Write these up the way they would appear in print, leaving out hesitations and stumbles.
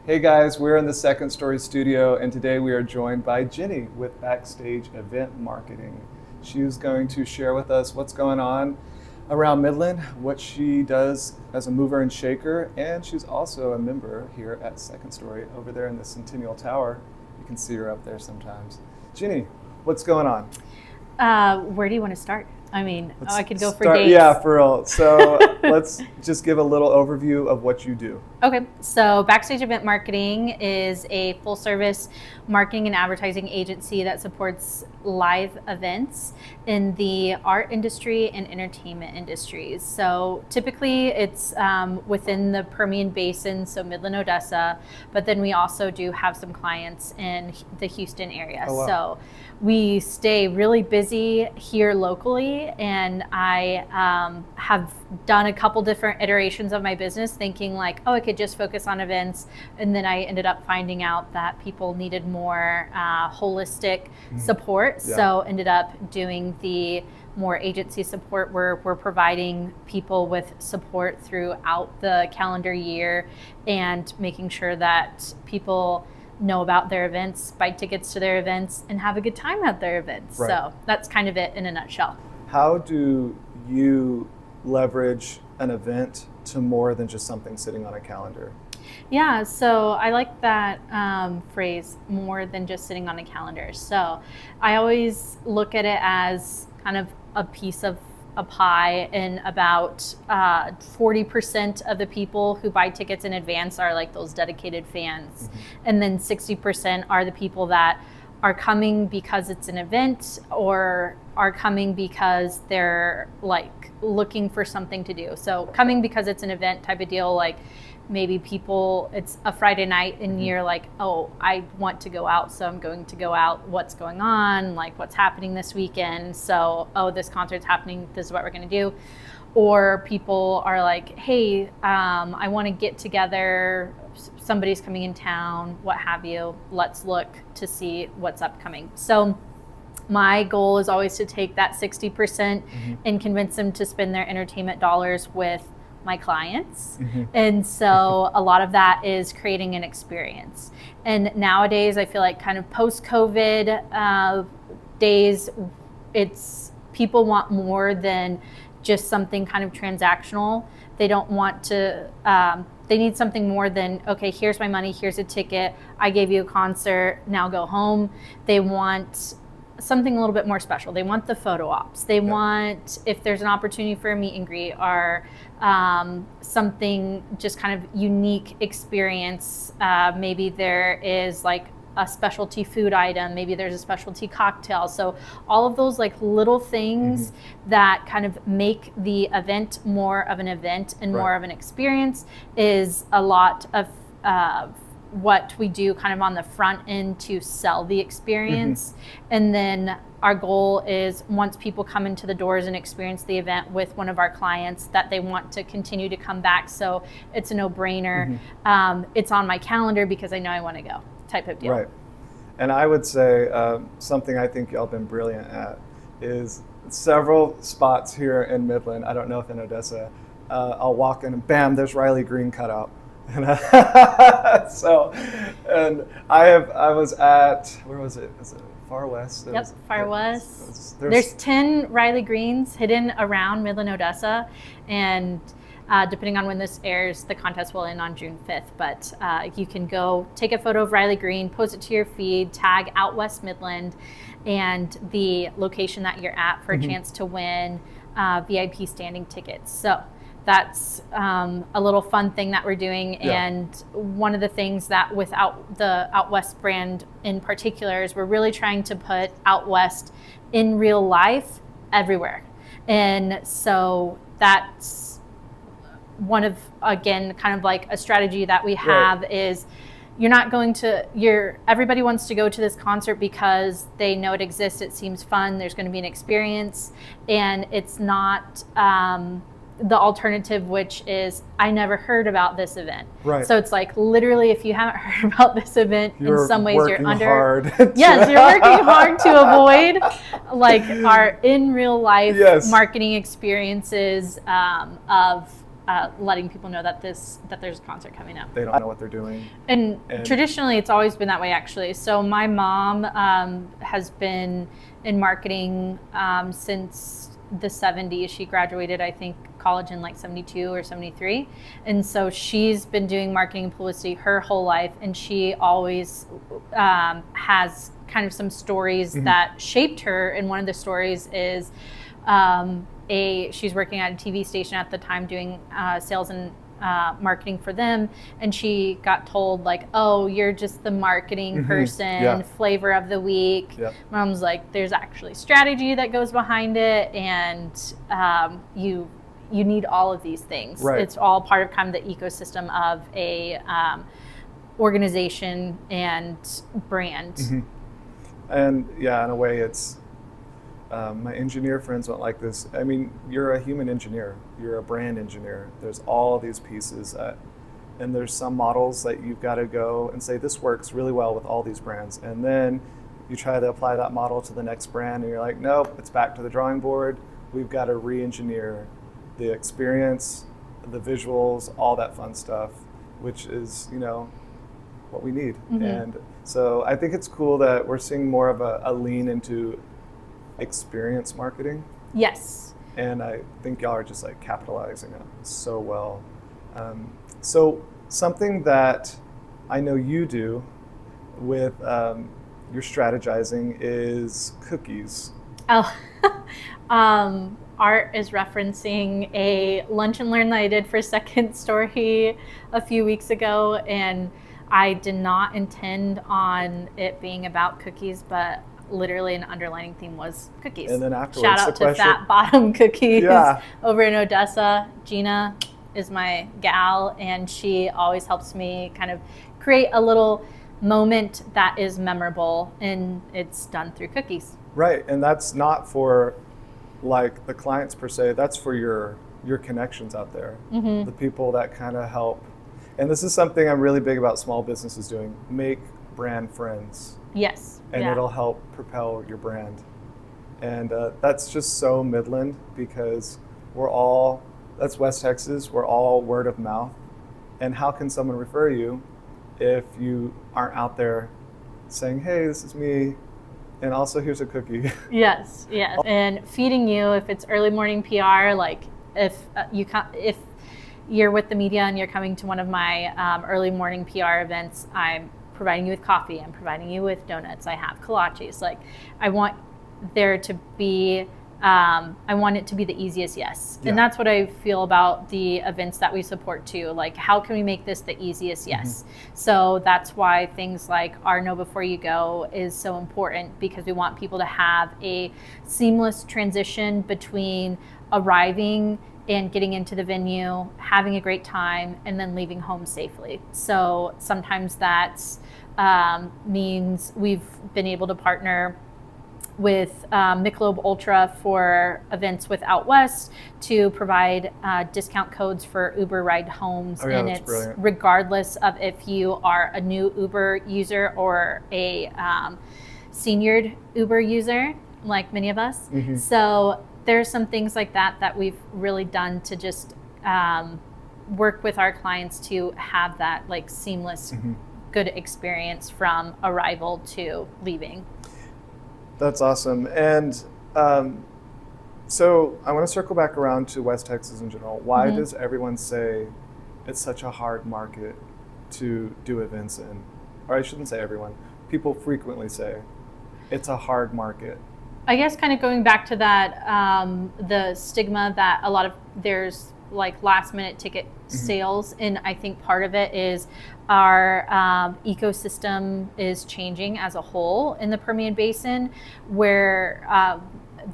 Hey guys, we're in the Second Story studio, and today we are joined by Ginny with Backstage Event Marketing. She's going to share with us what's going on around Midland, what she does as a mover and shaker, and she's also a member here at Second Story over there in the Centennial Tower. You can see her up there sometimes. Ginny, what's going on? Where do you want to start? I mean, I could go for start, days. Yeah, for real. So let's just give a little overview of what you do. Okay, so Backstage Event Marketing is a full-service marketing and advertising agency that supports live events in the art industry and entertainment industries. So typically it's within the Permian Basin, so Midland, Odessa, but then we also do have some clients in the Houston area. Oh, wow. So we stay really busy here locally, and I have done a couple different iterations of my business thinking like, oh, I could just focus on events, and then I ended up finding out that people needed more holistic support. Yeah. So ended up doing the more agency support where we're providing people with support throughout the calendar year and making sure that people know about their events, buy tickets to their events, and have a good time at their events. Right. So that's kind of it in a nutshell. How do you leverage an event to more than just something sitting on a calendar? Yeah, so I like that phrase, more than just sitting on a calendar. So I always look at it as kind of a piece of a pie, and about 40% of the people who buy tickets in advance are like those dedicated fans. Mm-hmm. And then 60% are the people that are coming because it's an event or are coming because they're like looking for something to do. So coming because it's an event type of deal, like maybe people, it's a Friday night and you're like, oh, I want to go out, so I'm going to go out. What's going on? Like, what's happening this weekend? So, oh, this concert's happening. This is what we're going to do. Or people are like, hey, I want to get together. Somebody's coming in town, what have you. Let's look to see what's upcoming. So my goal is always to take that 60% and convince them to spend their entertainment dollars with my clients. And so a lot of that is creating an experience. And nowadays I feel like kind of post-COVID days, it's people want more than just something kind of transactional. They don't want to, they need something more than, okay, here's my money, here's a ticket, I gave you a concert, now go home. They want something a little bit more special. They want the photo ops. They want, if there's an opportunity for a meet and greet or something just kind of unique experience. Maybe there is like a specialty food item. Maybe there's a specialty cocktail. So all of those like little things that kind of make the event more of an event and more of an experience is a lot of what we do kind of on the front end to sell the experience. And then our goal is once people come into the doors and experience the event with one of our clients, that they want to continue to come back. So it's a no-brainer. It's on my calendar because I know I want to go, type of deal. Right. And I would say something I think y'all have been brilliant at is several spots here in Midland. I don't know if in Odessa, I'll walk in and bam, there's Riley Green cut out. And I was at, where was it? Is it Far West? Yep, Far West. There's 10 Riley Greens hidden around Midland, Odessa, and depending on when this airs, the contest will end on June 5th. But you can go take a photo of Riley Green, post it to your feed, tag Out West Midland, and the location that you're at for a chance to win VIP standing tickets. So that's a little fun thing that we're doing. And one of the things that without the Out West brand in particular is we're really trying to put Out West in real life everywhere. And so that's one of, again, kind of like a strategy that we have is you're not going to, everybody wants to go to this concert because they know it exists, it seems fun, there's going to be an experience, and it's not the alternative, which is I never heard about this event. Right. So it's like literally if you haven't heard about this event, in some ways you're under hard. Yes, you're working hard to avoid like our in real life marketing experiences of letting people know that there's a concert coming up. They don't know what they're doing. And traditionally, it's always been that way, actually. So my mom has been in marketing since the 70s. She graduated, I think, college in like 72 or 73. And so she's been doing marketing and publicity her whole life. And she always has kind of some stories that shaped her. And one of the stories is she's working at a TV station at the time doing sales and marketing for them, and she got told like, oh, you're just the marketing person, flavor of the week. Mom's like, there's actually strategy that goes behind it, and you need all of these things. It's all part of kind of the ecosystem of a organization and brand. And yeah, in a way, it's my engineer friends won't like this. I mean, you're a human engineer. You're a brand engineer. There's all these pieces and there's some models that you've got to go and say, this works really well with all these brands. And then you try to apply that model to the next brand and you're like, nope, it's back to the drawing board. We've got to re-engineer the experience, the visuals, all that fun stuff, which is, what we need. And so I think it's cool that we're seeing more of a lean into experience marketing. Yes. And I think y'all are just like capitalizing it so well. So something that I know you do with your strategizing is cookies. Oh, Art is referencing a lunch and learn that I did for Second Story a few weeks ago, and I did not intend on it being about cookies, but literally an underlining theme was cookies. And then afterwards, shout out to Fat Bottom Cookies over in Odessa. Gina is my gal, and she always helps me kind of create a little moment that is memorable, and it's done through cookies. Right, and that's not for like the clients per se, that's for your connections out there, the people that kind of help. And this is something I'm really big about small businesses doing, make brand friends. Yes. And it'll help propel your brand. And that's just so Midland, because that's West Texas, we're all word of mouth. And how can someone refer you if you aren't out there saying, hey, this is me, and also here's a cookie. Yes. And feeding you, if it's early morning PR, like if you're with the media and you're coming to one of my early morning PR events, I'm providing you with coffee, I'm providing you with donuts, I have kolaches. Like, I want there to be, I want it to be the easiest yes. And that's what I feel about the events that we support too. Like, how can we make this the easiest yes? So that's why things like our Know Before You Go is so important, because we want people to have a seamless transition between arriving and getting into the venue, having a great time, and then leaving home safely. So sometimes that means we've been able to partner with Michelob Ultra for events with Out West to provide discount codes for Uber ride homes. And it's brilliant. Regardless of if you are a new Uber user or a seniored Uber user, like many of us. So there's some things like that we've really done to just work with our clients to have that like seamless, good experience from arrival to leaving. That's awesome. And so I want to circle back around to West Texas in general. Why does everyone say it's such a hard market to do events in? Or I shouldn't say everyone. People frequently say it's a hard market. I guess kind of going back to that, the stigma that there's like last minute ticket sales. And I think part of it is our ecosystem is changing as a whole in the Permian Basin, where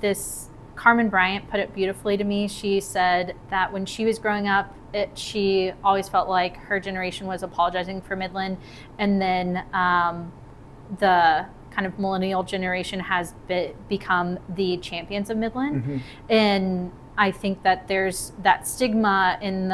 this Carmen Bryant put it beautifully to me. She said that when she was growing up, she always felt like her generation was apologizing for Midland. And then the kind of millennial generation has become the champions of Midland. And I think that there's that stigma in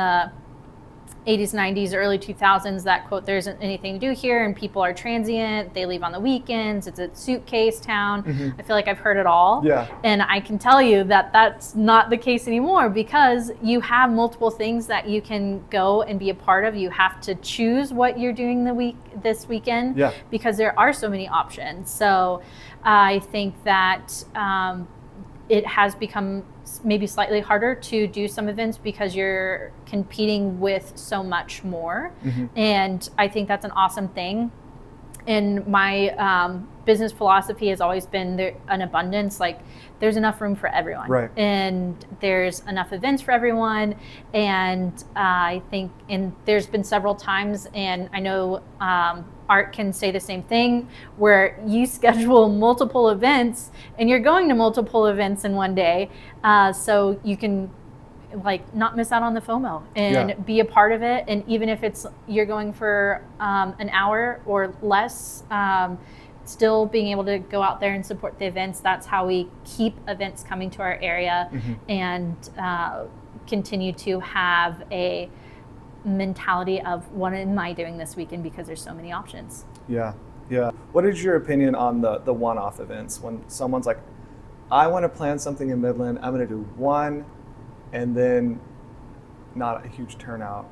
80s, 90s, early 2000s, that quote, there isn't anything to do here and people are transient, they leave on the weekends, it's a suitcase town. I feel like I've heard it all. And I can tell you that that's not the case anymore, because you have multiple things that you can go and be a part of. You have to choose what you're doing this weekend, because there are so many options. So I think that it has become maybe slightly harder to do some events because you're competing with so much more. And I think that's an awesome thing. And my business philosophy has always been an abundance. Like, there's enough room for everyone, and there's enough events for everyone. And I think, and there's been several times, and I know Art can say the same thing, where you schedule multiple events and you're going to multiple events in one day, so you can like not miss out on the FOMO and be a part of it. And even if you're going for an hour or less, still being able to go out there and support the events. That's how we keep events coming to our area and continue to have a mentality of, what am I doing this weekend, because there's so many options. What is your opinion on the one-off events, when someone's like, I want to plan something in Midland, I'm going to do one, and then not a huge turnout,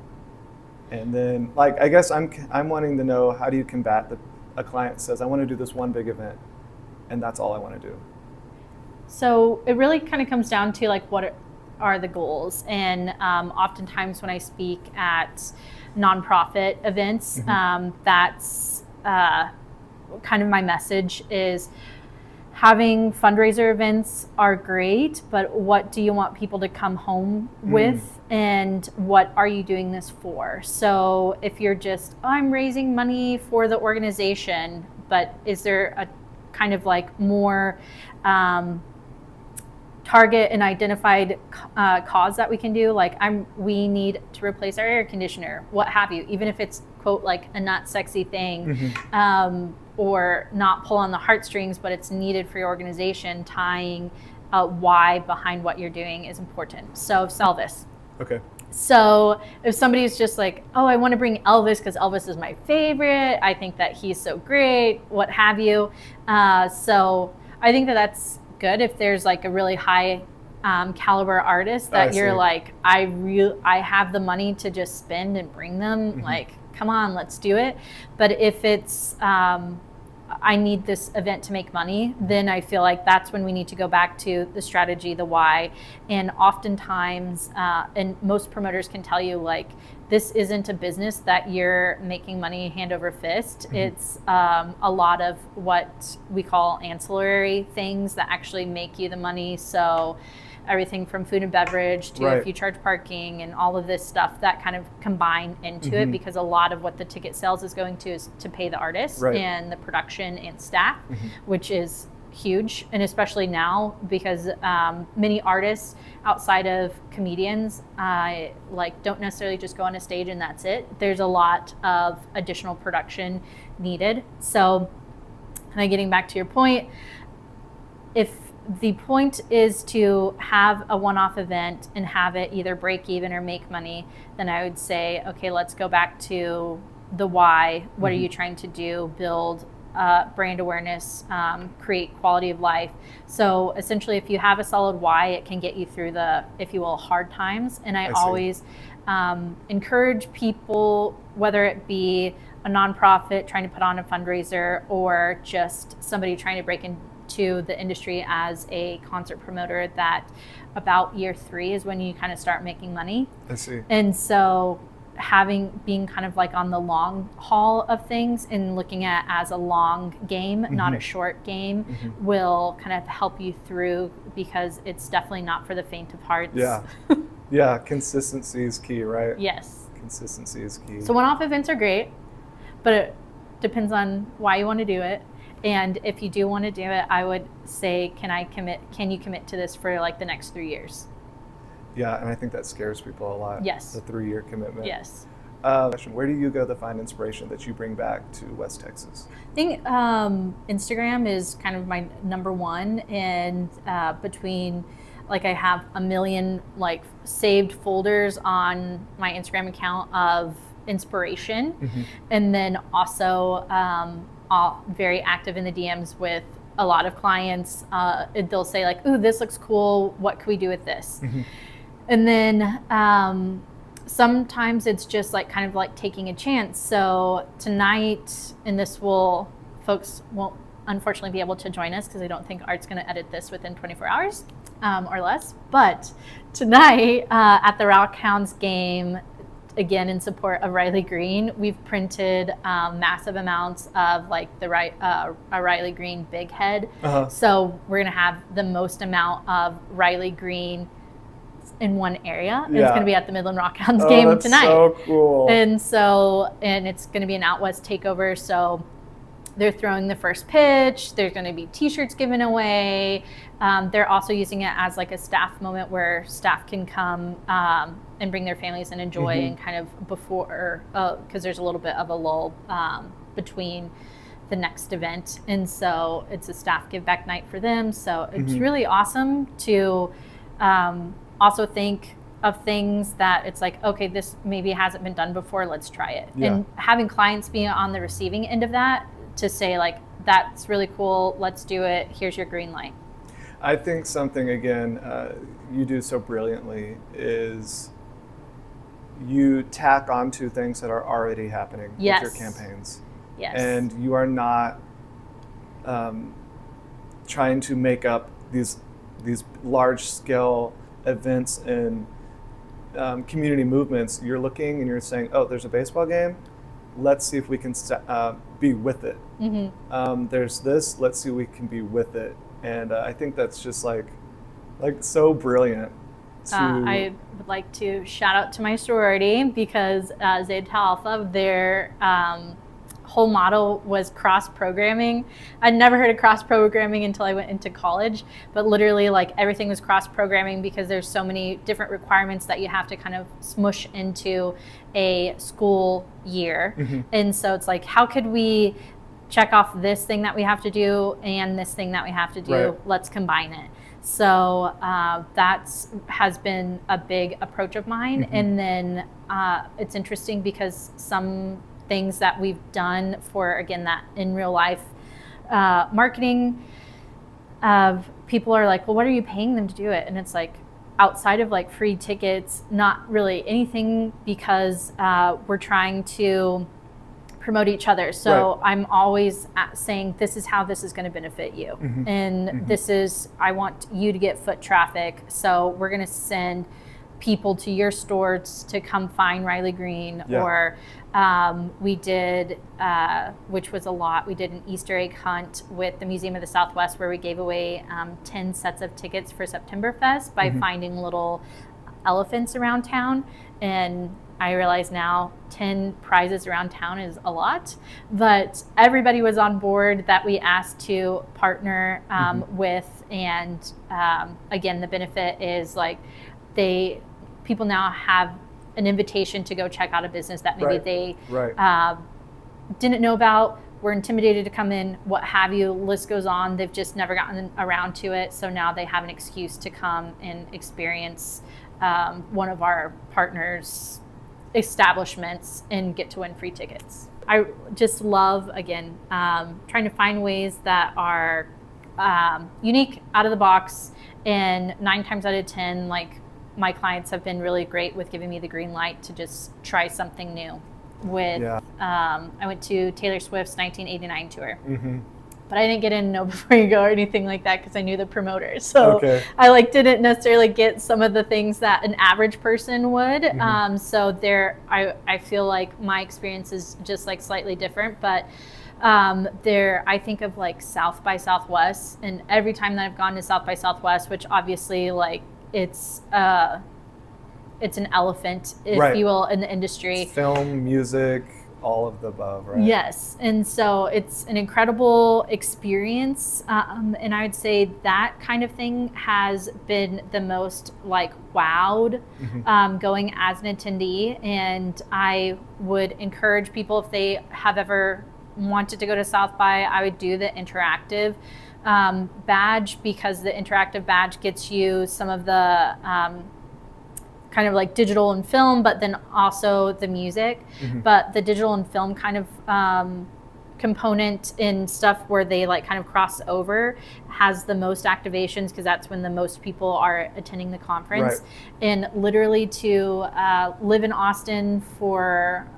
and then like, I guess I'm wanting to know, how do you combat a client says, I want to do this one big event and that's all I want to do? So it really kind of comes down to like, what are the goals? And oftentimes when I speak at nonprofit events, that's kind of my message is, having fundraiser events are great, but what do you want people to come home with, and what are you doing this for? So if you're just, I'm raising money for the organization, but is there a kind of like more target and identified cause that we can do? Like, we need to replace our air conditioner, what have you, even if it's quote like a not sexy thing, or not pull on the heartstrings, but it's needed for your organization. Tying why behind what you're doing is important. So Elvis. So if somebody's just like, oh, I want to bring Elvis because Elvis is my favorite, I think that he's so great, what have you. So I think that that's good if there's like a really high caliber artist that you're like, I have the money to just spend and bring them, like, come on, let's do it. But if it's I need this event to make money, then I feel like that's when we need to go back to the strategy, the why. And oftentimes, and most promoters can tell you, like, this isn't a business that you're making money hand over fist. It's a lot of what we call ancillary things that actually make you the money. So everything from food and beverage to if you charge parking and all of this stuff that kind of combine into it, because a lot of what the ticket sales is going to is to pay the artist and the production and staff, which is huge. And especially now, because many artists outside of comedians like don't necessarily just go on a stage and that's it. There's a lot of additional production needed. So kind of getting back to your point, if the point is to have a one-off event and have it either break even or make money, then I would say, okay, let's go back to the why. What are you trying to do? Build brand awareness, create quality of life. So essentially, if you have a solid why, it can get you through the, if you will, hard times. And I always encourage people, whether it be a nonprofit trying to put on a fundraiser or just somebody trying to break into the industry as a concert promoter, that about year 3 is when you kind of start making money. I see. And so being kind of like on the long haul of things and looking at as a long game, not a short game, will kind of help you through, because it's definitely not for the faint of heart. Yeah, consistency is key, right? Yes. Consistency is key. So one-off events are great, but it depends on why you want to do it. And if you do want to do it, I would say, can you commit to this for like the next 3 years? Yeah, and I think that scares people a lot. Yes. The 3-year commitment. Yes. Where do you go to find inspiration that you bring back to West Texas? I think Instagram is kind of my number one, and between like I have a million like saved folders on my Instagram account of inspiration. And then also very active in the DMs with a lot of clients. They'll say like, ooh, this looks cool. What can we do with this? And then sometimes it's just like kind of like taking a chance. So tonight, and folks won't unfortunately be able to join us because I don't think Art's going to edit this within 24 hours or less. But tonight at the Rockhounds game, again in support of Riley Green, we've printed massive amounts of like a Riley Green big head. So we're going to have the most amount of Riley Green in one area. And it's going to be at the Midland Rockhounds game that's tonight. So cool. And it's going to be an out west takeover. So they're throwing the first pitch. There's going to be t-shirts given away. They're also using it as like a staff moment where staff can come and bring their families and enjoy and kind of before, because there's a little bit of a lull between the next event. And so it's a staff give back night for them. So it's really awesome to also think of things that it's like, okay, this maybe hasn't been done before, let's try it. And having clients be on the receiving end of that to say like, that's really cool, let's do it, here's your green light. I think something, again, you do so brilliantly is you tack onto things that are already happening with your campaigns. And you are not trying to make up these large scale events and community movements. You're looking and you're saying, oh, there's a baseball game, let's see if we can be with it. There's this, let's see if we can be with it. And I think that's just like so brilliant. I would like to shout out to my sorority because Zeta Alpha, their whole model was cross-programming. I'd never heard of cross-programming until I went into college, but literally like everything was cross-programming because there's so many different requirements that you have to kind of smush into a school year. And so it's like, how could we check off this thing that we have to do and this thing that we have to do? Let's combine it. So that has been a big approach of mine. And then it's interesting because some things that we've done for, again, that in real life marketing, people are like, well, what are you paying them to do it? And it's like, outside of like free tickets, not really anything, because we're trying to promote each other. So I'm always saying, this is how this is going to benefit you. And this is, I want you to get foot traffic. So we're going to send people to your stores to come find Riley Green. Or we did, which was a lot, we did an Easter egg hunt with the Museum of the Southwest where we gave away 10 sets of tickets for Septemberfest by finding little elephants around town. And I realize now 10 prizes around town is a lot, but everybody was on board that we asked to partner with. And again, the benefit is like people now have an invitation to go check out a business that maybe they didn't know about, were intimidated to come in, what have you, list goes on. They've just never gotten around to it. So now they have an excuse to come and experience one of our partners' establishments and get to win free tickets. I just love, again, trying to find ways that are unique, out of the box, and 9 times out of 10, like, my clients have been really great with giving me the green light to just try something new. I went to Taylor Swift's 1989 tour. But I didn't get in Know Before You Go or anything like that because I knew the promoters. So I didn't necessarily get some of the things that an average person would. So I feel like my experience is just like slightly different. But I think of like South by Southwest, and every time that I've gone to South by Southwest, which obviously like it's an elephant, if you will, in the industry. Film, music, all of the above, right? Yes. And so it's an incredible experience. And I would say that kind of thing has been the most like wowed going as an attendee. And I would encourage people, if they have ever wanted to go to South by, I would do the interactive badge, because the interactive badge gets you some of the kind of like digital and film, but then also the music. But the digital and film kind of component in stuff where they like kind of cross over has the most activations, because that's when the most people are attending the conference. And literally to live in Austin for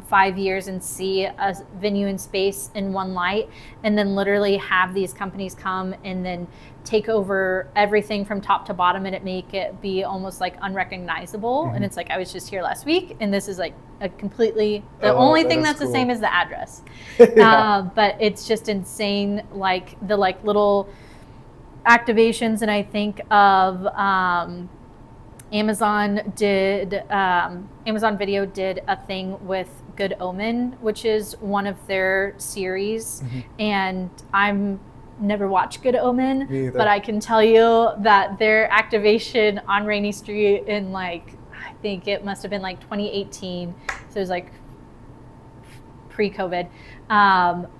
5 years and see a venue and space in one light, and then literally have these companies come and then take over everything from top to bottom and make it be almost like unrecognizable. And it's like, I was just here last week and this is like a completely, the only thing that's cool. The same is the address. But it's just insane, like the like little activations. And I think of Amazon Video did a thing with Good Omen, which is one of their series. And I'm never watched Good Omen, but I can tell you that their activation on Rainy Street in like, I think it must have been like 2018, so it was like pre-COVID,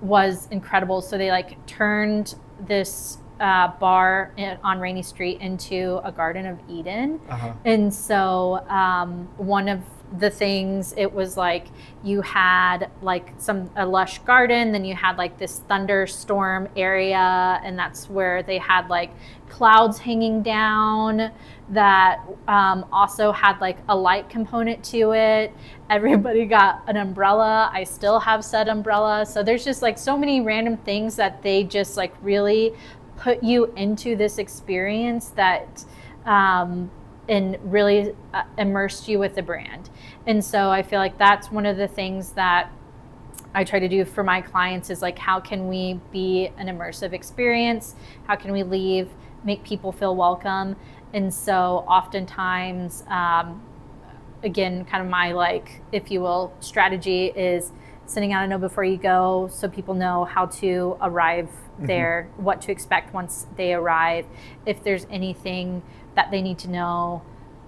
was incredible. So they like turned this bar on Rainy Street into a Garden of Eden. And so one of the things, it was like you had like a lush garden, then you had like this thunderstorm area, and that's where they had like clouds hanging down that also had like a light component to it. Everybody got an umbrella. I still have said umbrella. So there's just like so many random things that they just like really put you into this experience that and really immersed you with the brand. And so I feel like that's one of the things that I try to do for my clients is like, how can we be an immersive experience? How can we leave, make people feel welcome? And so oftentimes, again, kind of my like, if you will, strategy is sending out a note before you go, so people know how to arrive there, what to expect once they arrive. If there's anything that they need to know,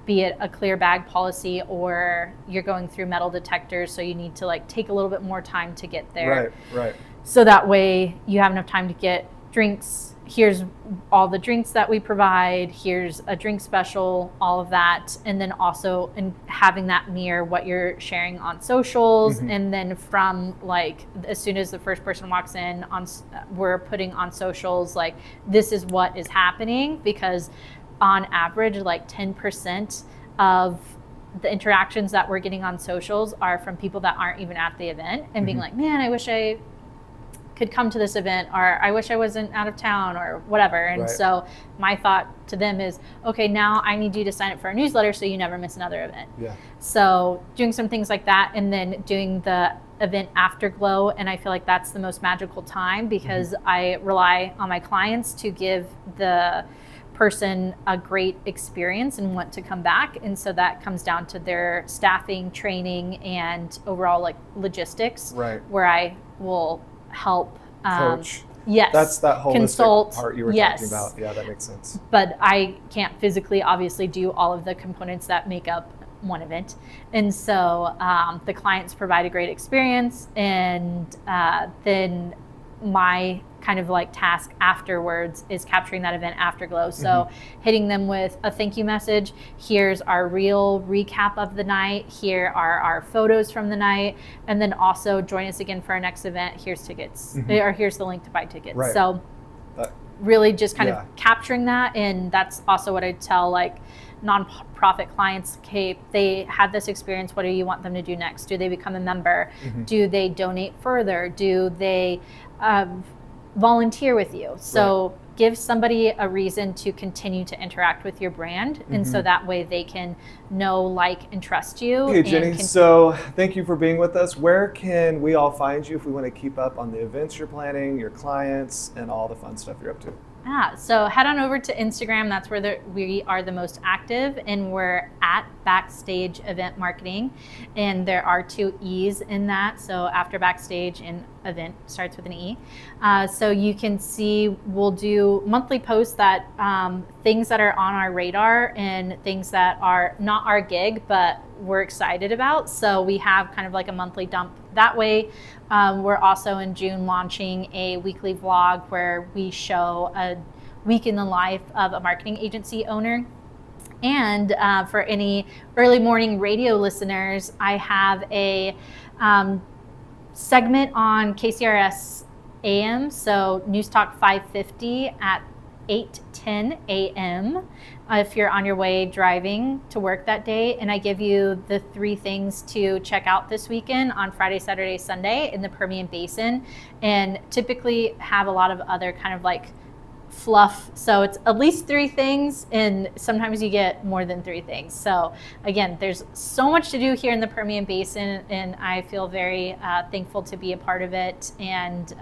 be it a clear bag policy or you're going through metal detectors, so you need to like take a little bit more time to get there. Right. So that way you have enough time to get drinks. Here's all the drinks that we provide. Here's a drink special, all of that. And then also in having that mirror what you're sharing on socials. And then from like, as soon as the first person walks in, we're putting on socials, like this is what is happening, because on average, like 10% of the interactions that we're getting on socials are from people that aren't even at the event and being like, man, I wish I could come to this event, or I wish I wasn't out of town, or whatever. And so my thought to them is, okay, now I need you to sign up for a newsletter so you never miss another event. So doing some things like that, and then doing the event afterglow. And I feel like that's the most magical time, because I rely on my clients to give the person a great experience and want to come back. And so that comes down to their staffing, training, and overall like logistics, where I will help coach. Yes. That's that holistic consult part you were talking about. Yeah, that makes sense. But I can't physically obviously do all of the components that make up one event. And so the clients provide a great experience, and then my kind of like task afterwards is capturing that event afterglow. So hitting them with a thank you message. Here's our real recap of the night. Here are our photos from the night. And then also join us again for our next event. Here's tickets, or here's the link to buy tickets. So really just kind of capturing that. And that's also what I tell like nonprofit clients, okay, they had this experience, what do you want them to do next? Do they become a member? Do they donate further? Do they volunteer with you? So give somebody a reason to continue to interact with your brand. And so that way they can know, like, and trust you. Hey, Jenny, so thank you for being with us. Where can we all find you if we want to keep up on the events you're planning, your clients, and all the fun stuff you're up to? So head on over to Instagram. That's where we are the most active, and we're at Backstage Event Marketing. And there are 2 E's in that. So after Backstage, and event starts with an E. So you can see we'll do monthly posts that things that are on our radar and things that are not our gig, but we're excited about. So we have kind of like a monthly dump that way. We're also in June launching a weekly vlog where we show a week in the life of a marketing agency owner. And for any early morning radio listeners, I have a segment on KCRS AM, so News Talk 550 at 8:10 a.m. If you're on your way driving to work that day, and I give you the 3 things to check out this weekend on Friday, Saturday, Sunday in the Permian Basin, and typically have a lot of other kind of like fluff. So it's at least 3 things, and sometimes you get more than 3 things. So again, there's so much to do here in the Permian Basin, and I feel very thankful to be a part of it and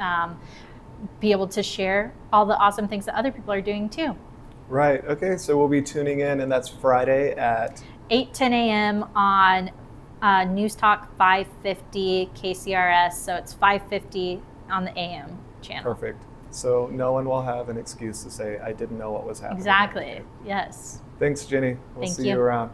be able to share all the awesome things that other people are doing too. Right. Okay. So we'll be tuning in, and that's Friday at 8:10 a.m. on News Talk 550 KCRS. So it's 550 on the AM channel. Perfect. So no one will have an excuse to say, I didn't know what was happening. Exactly. Yes. Thanks, Ginny. We'll Thank see you you around.